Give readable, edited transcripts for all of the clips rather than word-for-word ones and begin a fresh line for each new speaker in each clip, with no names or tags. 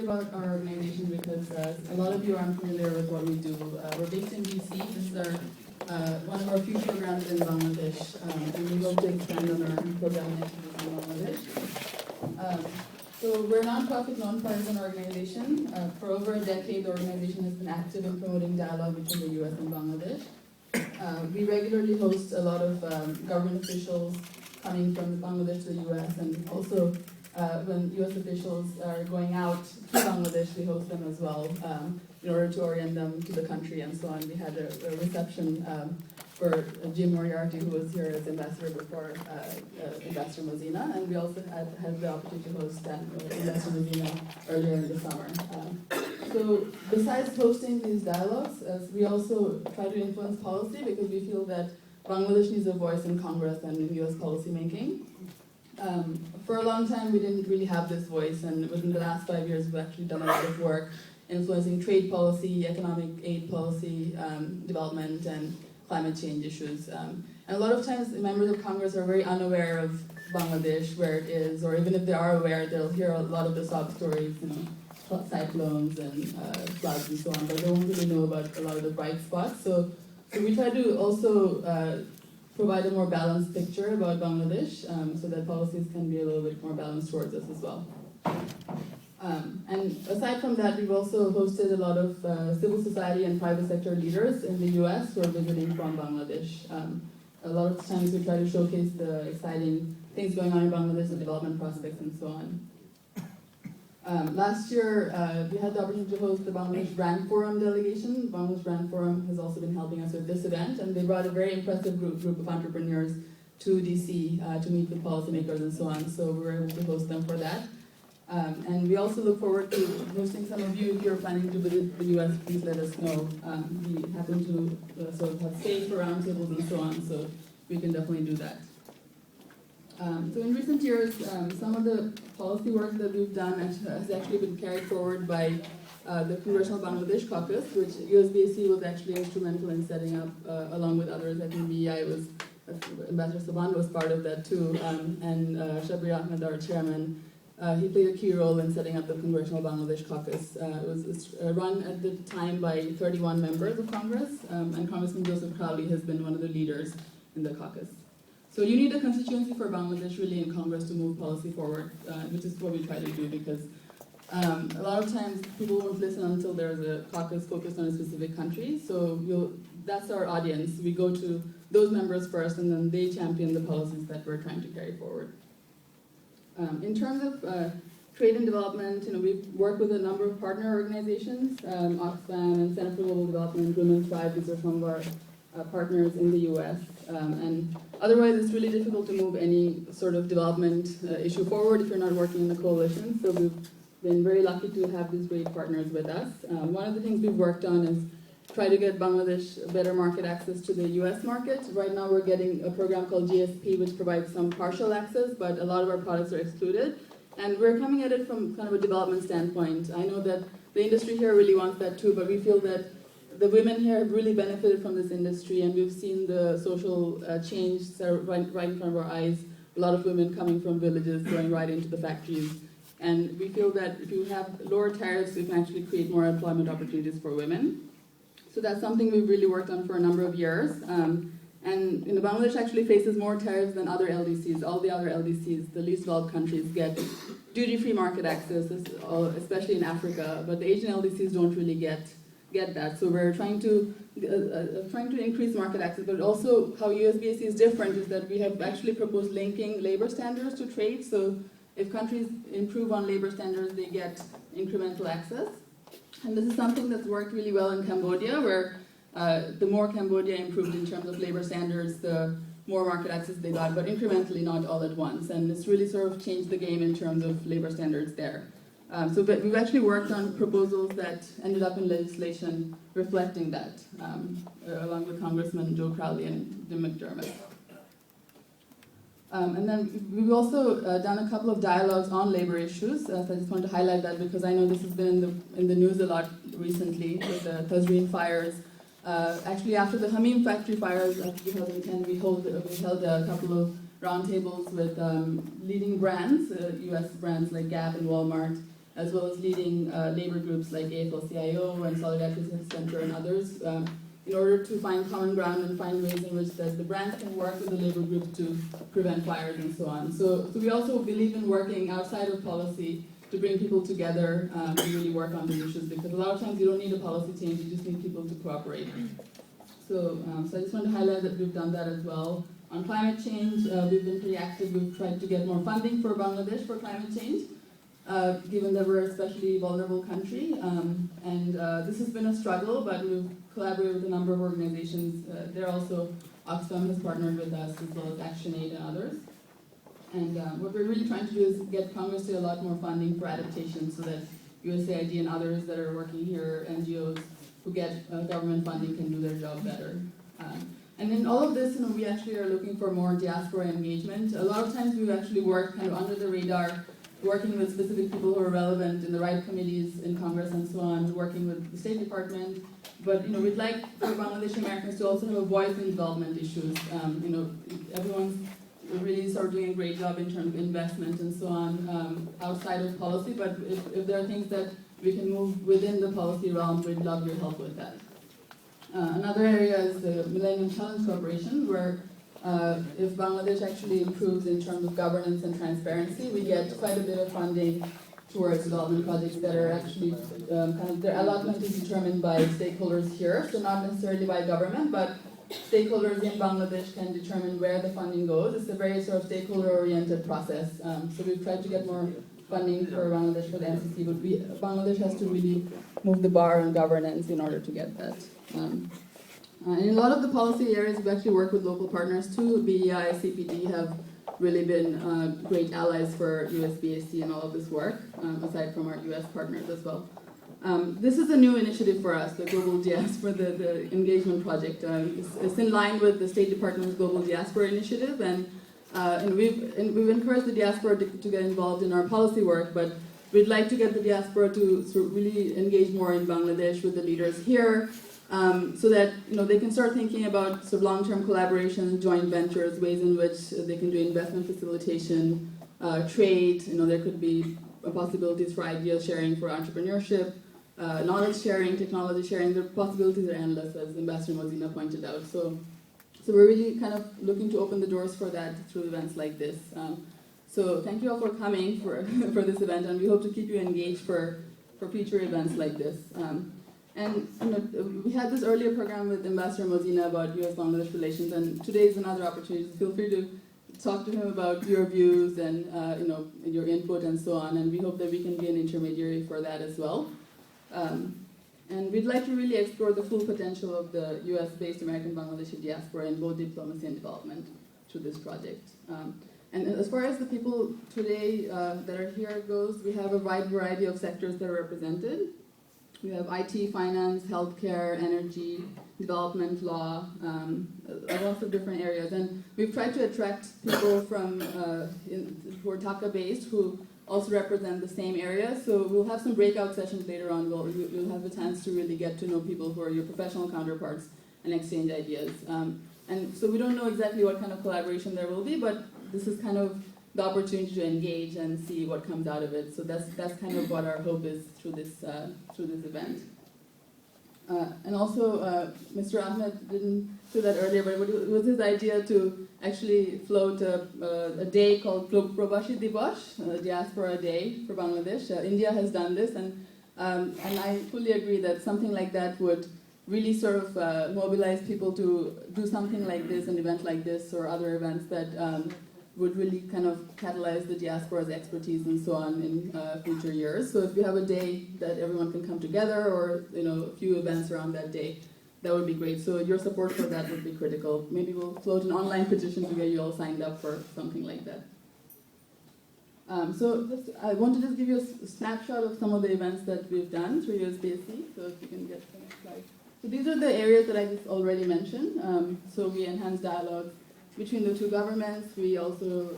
about our organization because a lot of you aren't familiar with what we do. We're based in DC. This is one of our few programs in Bangladesh, and we hope to expand on our programming activities in Bangladesh. So we're a non-profit, non-partisan organization. For over a decade, the organization has been active in promoting dialogue between the U.S. and Bangladesh. We regularly host a lot of government officials coming from Bangladesh to the U.S. and also when U.S. officials are going out to Bangladesh, we host them as well in order to orient them to the country and so on. We had a reception for Jim Moriarty, who was here as ambassador before Ambassador Mozina, and we also had the opportunity to host Ambassador Mozina earlier in the summer. So besides hosting these dialogues, we also try to influence policy because we feel that Bangladesh needs a voice in Congress and in U.S. policy making. For a long time, we didn't really have this voice, and within the last 5 years, we've actually done a lot of work influencing trade policy, economic aid policy, development, and climate change issues. And a lot of times, members of Congress are very unaware of Bangladesh, where it is, or even if they are aware, they'll hear a lot of the sob stories, cyclones and floods and so on, but they don't really know about a lot of the bright spots. So we try to also provide a more balanced picture about Bangladesh so that policies can be a little bit more balanced towards us as well. And aside from that, we've also hosted a lot of civil society and private sector leaders in the US who are visiting from Bangladesh. A lot of times we try to showcase the exciting things going on in Bangladesh, the development prospects and so on. Last year, we had the opportunity to host the Bangladesh Brand Forum delegation. Bangladesh Brand Forum has also been helping us with this event, and they brought a very impressive group of entrepreneurs to DC to meet with policymakers and so on, so we were able to host them for that. And we also look forward to hosting some of you if you're planning to visit the US, please let us know. We happen to sort of have space for roundtables and so on, so we can definitely do that. So in recent years, some of the policy work that we've done has actually been carried forward by the Congressional Bangladesh Caucus, which USBAC was actually instrumental in setting up, along with others. I think BEI was, Ambassador Saban was part of that too, and Shabir Ahmed, our chairman, he played a key role in setting up the Congressional Bangladesh Caucus. It was run at the time by 31 members of Congress, and Congressman Joseph Crowley has been one of the leaders in the caucus. So you need a constituency for Bangladesh really in Congress to move policy forward, which is what we try to do because a lot of times people won't listen until there's a caucus focused on a specific country. So that's our audience. We go to those members first and then they champion the policies that we're trying to carry forward. In terms of trade and development, we've worked with a number of partner organizations, Oxfam and Center for Global Development, Women Thrive, these are some of our partners in the US. And otherwise, it's really difficult to move any sort of development issue forward if you're not working in the coalition. So we've been very lucky to have these great partners with us. One of the things we've worked on is try to get Bangladesh better market access to the US market. Right now, we're getting a program called GSP, which provides some partial access, but a lot of our products are excluded. And we're coming at it from kind of a development standpoint. I know that the industry here really wants that too, but we feel that the women here have really benefited from this industry, and we've seen the social change right in front of our eyes. A lot of women coming from villages going right into the factories. And we feel that if you have lower tariffs, you can actually create more employment opportunities for women. So that's something we've really worked on for a number of years. And Bangladesh actually faces more tariffs than other LDCs. All the other LDCs, the least developed countries, get duty-free market access, especially in Africa. But the Asian LDCs don't really get that. So we're trying to increase market access, but also how USBAC is different is that we have actually proposed linking labor standards to trade. So if countries improve on labor standards, they get incremental access. And this is something that's worked really well in Cambodia, where the more Cambodia improved in terms of labor standards, the more market access they got, but incrementally, not all at once. And it's really sort of changed the game in terms of labor standards there. So we've actually worked on proposals that ended up in legislation reflecting that, along with Congressman Joe Crowley and Jim McDermott. And then we've also done a couple of dialogues on labor issues. So I just want to highlight that because I know this has been in the news a lot recently with the Tazreen fires. Actually, after the Hamim factory fires of 2010, we held a couple of roundtables with leading brands, US brands like Gap and Walmart, as well as leading labor groups like AFL-CIO and Solidarity Center and others, in order to find common ground and find ways in which that the brands can work with the labor group to prevent fires and so on. So we also believe in working outside of policy to bring people together to really work on these issues, because a lot of times you don't need a policy change, you just need people to cooperate. So I just want to highlight that we've done that as well. On climate change, we've been pretty active. We've tried to get more funding for Bangladesh for climate change, given that we're a especially vulnerable country. This has been a struggle, but we've collaborated with a number of organizations. There also, Oxfam has partnered with us, as well as ActionAid and others. And what we're really trying to do is get Congress to a lot more funding for adaptation, so that USAID and others that are working here, NGOs who get government funding, can do their job better. And in all of this, we actually are looking for more diaspora engagement. A lot of times we've actually worked kind of under the radar, working with specific people who are relevant in the right committees in Congress and so on, working with the State Department. But we'd like for Bangladeshi Americans to also have a voice in development issues. Everyone's really sort of doing a great job in terms of investment and so on outside of policy. But if there are things that we can move within the policy realm, we'd love your help with that. Another area is the Millennium Challenge Corporation, where if Bangladesh actually improves in terms of governance and transparency, we get quite a bit of funding towards development projects that are actually their allotment is determined by stakeholders here, so not necessarily by government, but stakeholders in Bangladesh can determine where the funding goes. It's a very sort of stakeholder-oriented process. So we've tried to get more funding for Bangladesh for the MCC, but Bangladesh has to really move the bar on governance in order to get that. In a lot of the policy areas, we actually work with local partners too. BEI, CPD have really been great allies for USBAC in all of this work, aside from our US partners as well. This is a new initiative for us, the Global Diaspora, the engagement project. It's in line with the State Department's Global Diaspora Initiative, and we've encouraged the diaspora to get involved in our policy work, but we'd like to get the diaspora to sort of really engage more in Bangladesh with the leaders here, so that they can start thinking about sort of long-term collaborations, joint ventures, ways in which they can do investment facilitation, trade. There could be possibilities for idea sharing, for entrepreneurship, knowledge sharing, technology sharing. The possibilities are endless, as Ambassador Mohiuddin pointed out. So we're really kind of looking to open the doors for that through events like this. So thank you all for coming for this event, and we hope to keep you engaged for future events like this. We had this earlier program with Ambassador Mohiuddin about US-Bangladesh relations, and today is another opportunity. Feel free to talk to him about your views and your input and so on, and we hope that we can be an intermediary for that as well. And we'd like to really explore the full potential of the US-based American Bangladeshi diaspora in both diplomacy and development through this project. And as far as the people today that are here goes, we have a wide variety of sectors that are represented. We have IT, finance, healthcare, energy, development, law, lots of different areas. And we've tried to attract people from who are Dhaka-based, who also represent the same area. So we'll have some breakout sessions later on. You'll have a chance to really get to know people who are your professional counterparts and exchange ideas. And so we don't know exactly what kind of collaboration there will be, but this is kind of the opportunity to engage and see what comes out of it. So that's kind of what our hope is through this event. And also, Mr. Ahmed didn't do that earlier, but it was his idea to actually float a day called Probashi Dibosh, Diaspora Day for Bangladesh. India has done this, and I fully agree that something like that would really sort of mobilize people to do something like this, an event like this, or other events that would really kind of catalyze the diaspora's expertise and so on in future years. So if you have a day that everyone can come together, or a few events around that day, that would be great. So your support for that would be critical. Maybe we'll float an online petition to get you all signed up for something like that. I want to just give you a snapshot of some of the events that we've done through USBAC. So if you can get the next slide. So these are the areas that I just already mentioned. So we enhance dialogue between the two governments. We also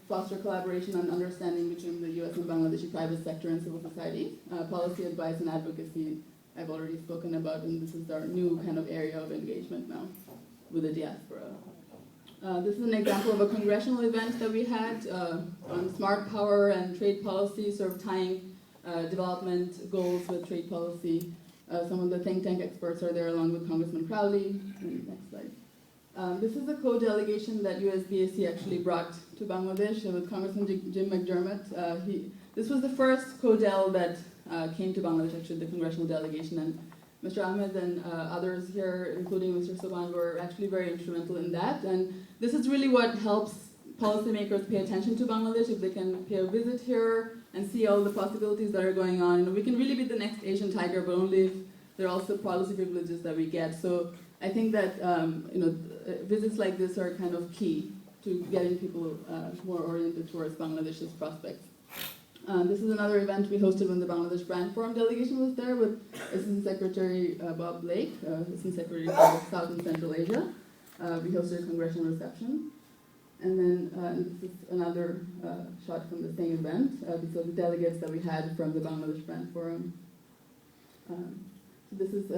foster collaboration and understanding between the US and Bangladeshi private sector and civil society. Policy advice and advocacy I've already spoken about, and this is our new kind of area of engagement now with the diaspora. This is an example of a congressional event that we had on smart power and trade policy, sort of tying development goals with trade policy. Some of the think tank experts are there along with Congressman Crowley. Next slide. This is a co-delegation that USBAC actually brought to Bangladesh with Congressman Jim McDermott. This was the first co-del that came to Bangladesh, actually, the congressional delegation. And Mr. Ahmed and others here, including Mr. Soban, were actually very instrumental in that. And this is really what helps policymakers pay attention to Bangladesh, if they can pay a visit here and see all the possibilities that are going on. And we can really be the next Asian tiger, but only if there are also policy privileges that we get. So I think that visits like this are kind of key to getting people more oriented towards Bangladesh's prospects. This is another event we hosted when the Bangladesh Brand Forum delegation was there with Assistant Secretary Bob Blake, Assistant Secretary for South and Central Asia. We hosted a congressional reception. And then this is another shot from the same event. These are the delegates that we had from the Bangladesh Brand Forum. This is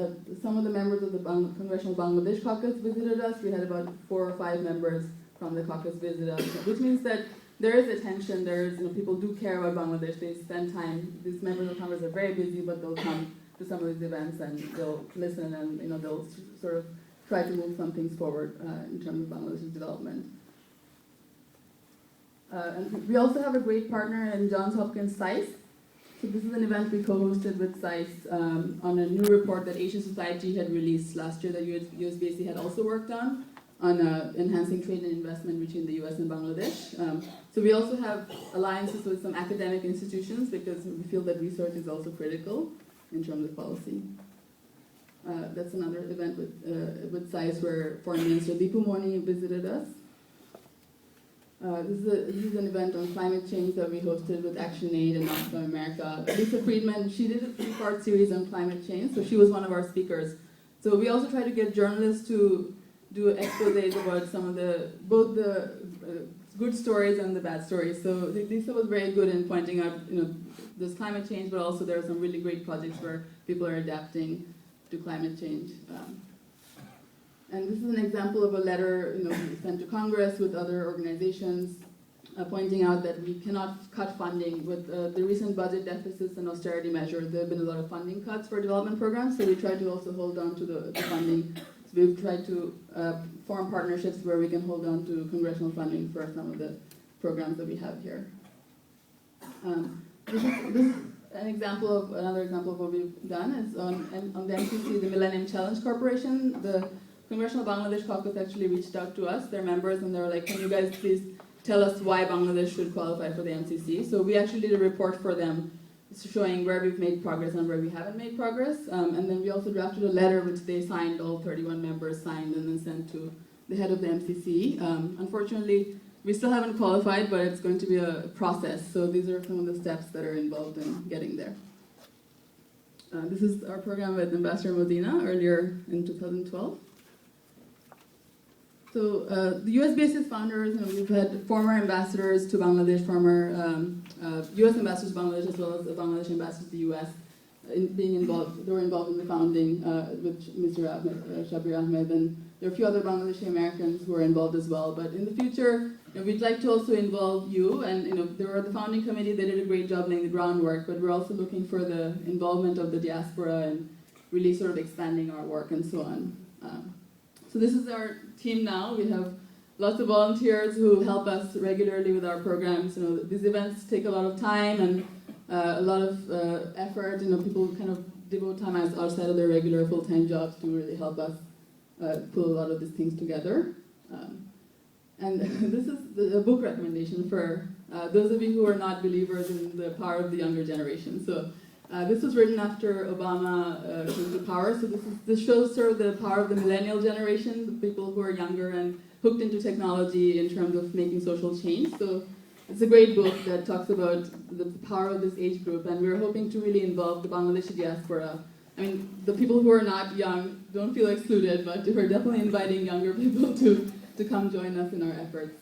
some of the members of the Congressional Bangladesh Caucus visited us. We had about 4 or 5 members from the caucus visit us, which means that there is attention. There is, people do care about Bangladesh. They spend time. These members of Congress are very busy, but they'll come to some of these events and they'll listen and they'll sort of try to move some things forward in terms of Bangladesh's development. And we also have a great partner in Johns Hopkins SAIS. So this is an event we co-hosted with SAIS on a new report that Asian Society had released last year that USBAC had also worked on enhancing trade and investment between the US and Bangladesh. So we also have alliances with some academic institutions because we feel that research is also critical in terms of policy. That's another event with SAIS where Foreign Minister Dipu Moni visited us. This is an event on climate change that we hosted with ActionAid and Oxfam America. Lisa Friedman, she did a 3-part series on climate change, so she was one of our speakers. So we also try to get journalists to do exposés about some of both the good stories and the bad stories. So Lisa was very good in pointing out, there's climate change, but also there are some really great projects where people are adapting to climate change. And this is an example of a letter sent to Congress with other organizations pointing out that we cannot cut funding. With the recent budget deficits and austerity measures, there have been a lot of funding cuts for development programs, so we try to also hold on to the funding. So we've tried to form partnerships where we can hold on to congressional funding for some of the programs that we have here. This is another example of what we've done is on the MCC, the Millennium Challenge Corporation. The Congressional Bangladesh Caucus actually reached out to us, their members, and they were like, can you guys please tell us why Bangladesh should qualify for the MCC? So we actually did a report for them showing where we've made progress and where we haven't made progress. And then we also drafted a letter which they signed, all 31 members signed, and then sent to the head of the MCC. Unfortunately, we still haven't qualified, but it's going to be a process. So these are some of the steps that are involved in getting there. This is our program with Ambassador Modina earlier in 2012. So the USBAC's founders, we've had former ambassadors to Bangladesh, former US ambassadors to Bangladesh, as well as the Bangladesh ambassadors to the US, being involved. They were involved in the founding with Mr. Shabir Ahmed, and there are a few other Bangladeshi Americans who are involved as well. But in the future, we'd like to also involve you, and there were the founding committee. They did a great job laying the groundwork, but we're also looking for the involvement of the diaspora and really sort of expanding our work and so on. So this is our team now. We have lots of volunteers who help us regularly with our programs. These events take a lot of time and a lot of effort. People kind of devote time outside of their regular full-time jobs to really help us pull a lot of these things together. And this is a book recommendation for those of you who are not believers in the power of the younger generation. So this was written after Obama came to power. So this shows sort of the power of the millennial generation, the people who are younger and hooked into technology in terms of making social change. So it's a great book that talks about the power of this age group, and we're hoping to really involve the Bangladeshi diaspora. I mean, the people who are not young don't feel excluded, but we're definitely inviting younger people to come join us in our efforts.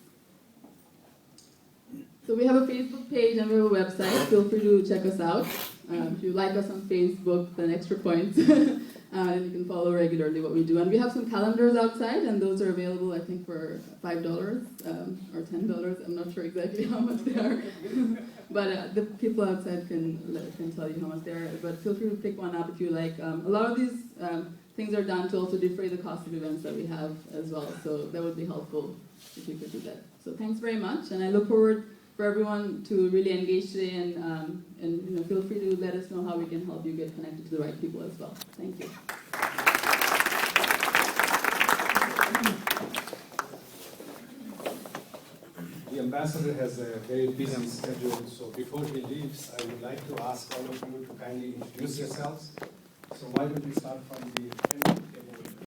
So we have a Facebook page and we have a website. Feel free to check us out. If you like us on Facebook, then extra points. And you can follow regularly what we do. And we have some calendars outside, and those are available, I think, for $5 or $10. I'm not sure exactly how much they are. But the people outside can tell you how much they are. But feel free to pick one up if you like. A lot of these things are done to also defray the cost of events that we have as well. So that would be helpful if you could do that. So thanks very much, and I look forward for everyone to really engage today, and feel free to let us know how we can help you get connected to the right people as well. Thank you.
The ambassador has a very busy schedule, so before he leaves, I would like to ask all of you to kindly introduce yourselves. So why don't we start from the